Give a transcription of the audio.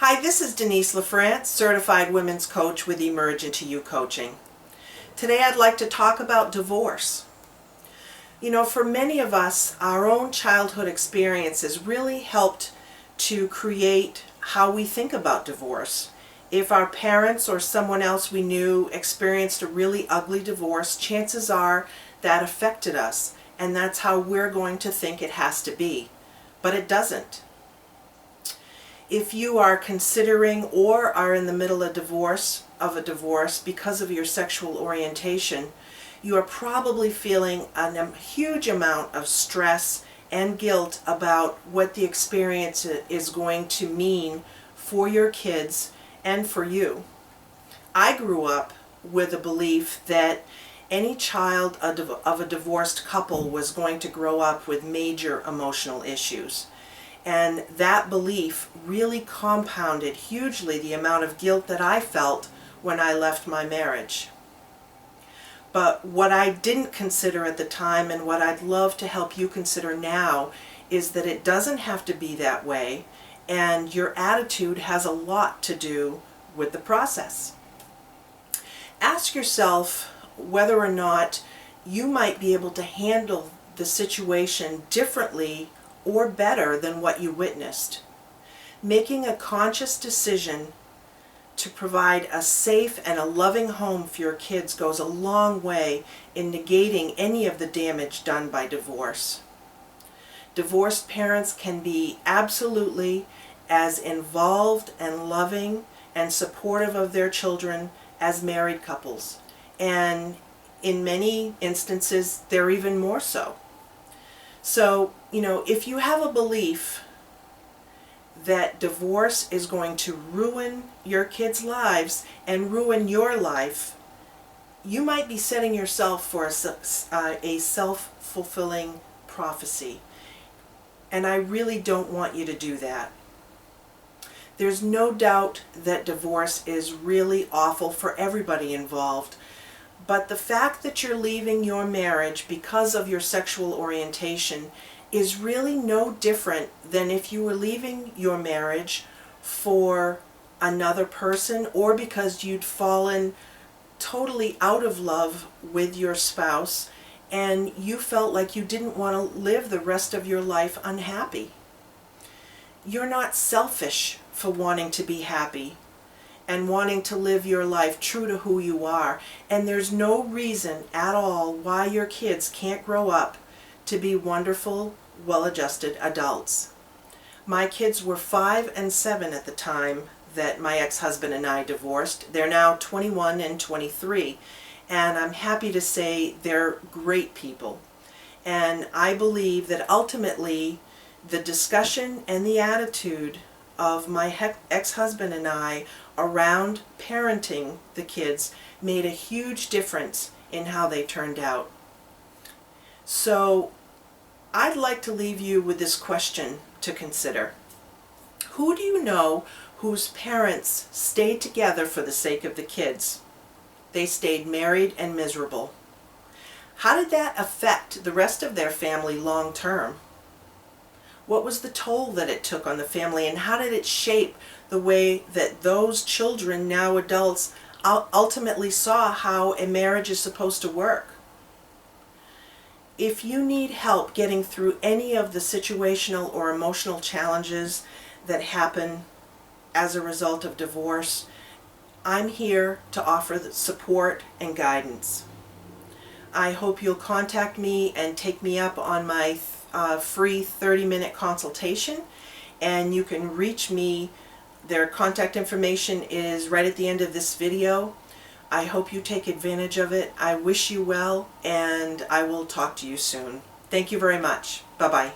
Hi, this is Denise LaFrance, Certified Women's Coach with Emerge Into You Coaching. Today I'd like to talk about divorce. You know, for many of us, our own childhood experiences really helped to create how we think about divorce. If our parents or someone else we knew experienced a really ugly divorce, chances are that affected us, and that's how we're going to think it has to be. But it doesn't. If you are considering or are in the middle of a divorce because of your sexual orientation, you are probably feeling a huge amount of stress and guilt about what the experience is going to mean for your kids and for you. I grew up with a belief that any child of a divorced couple was going to grow up with major emotional issues. And that belief really compounded hugely the amount of guilt that I felt when I left my marriage. But what I didn't consider at the time, and what I'd love to help you consider now, is that it doesn't have to be that way, and your attitude has a lot to do with the process. Ask yourself whether or not you might be able to handle the situation differently or better than what you witnessed. Making a conscious decision to provide a safe and a loving home for your kids goes a long way in negating any of the damage done by divorce. Divorced parents can be absolutely as involved and loving and supportive of their children as married couples, and in many instances they're even more so. So, you know, if you have a belief that divorce is going to ruin your kids' lives and ruin your life, you might be setting yourself for a self-fulfilling prophecy. And I really don't want you to do that. There's no doubt that divorce is really awful for everybody involved. But the fact that you're leaving your marriage because of your sexual orientation is really no different than if you were leaving your marriage for another person, or because you'd fallen totally out of love with your spouse and you felt like you didn't want to live the rest of your life unhappy. You're not selfish for wanting to be happy and wanting to live your life true to who you are. And there's no reason at all why your kids can't grow up to be wonderful, well-adjusted adults. My kids were 5 and 7 at the time that my ex-husband and I divorced. They're now 21 and 23, and I'm happy to say they're great people. And I believe that ultimately the discussion and the attitude of my ex-husband and I around parenting the kids made a huge difference in how they turned out. So I'd like to leave you with this question to consider. Who do you know whose parents stayed together for the sake of the kids? They stayed married and miserable. How did that affect the rest of their family long term? What was the toll that it took on the family, and how did it shape the way that those children, now adults, ultimately saw how a marriage is supposed to work? If you need help getting through any of the situational or emotional challenges that happen as a result of divorce, I'm here to offer the support and guidance. I hope you'll contact me and take me up on my free 30-minute consultation, and you can reach me. Their contact information is right at the end of this video. I hope you take advantage of it. I wish you well, and I will talk to you soon. Thank you very much. Bye-bye.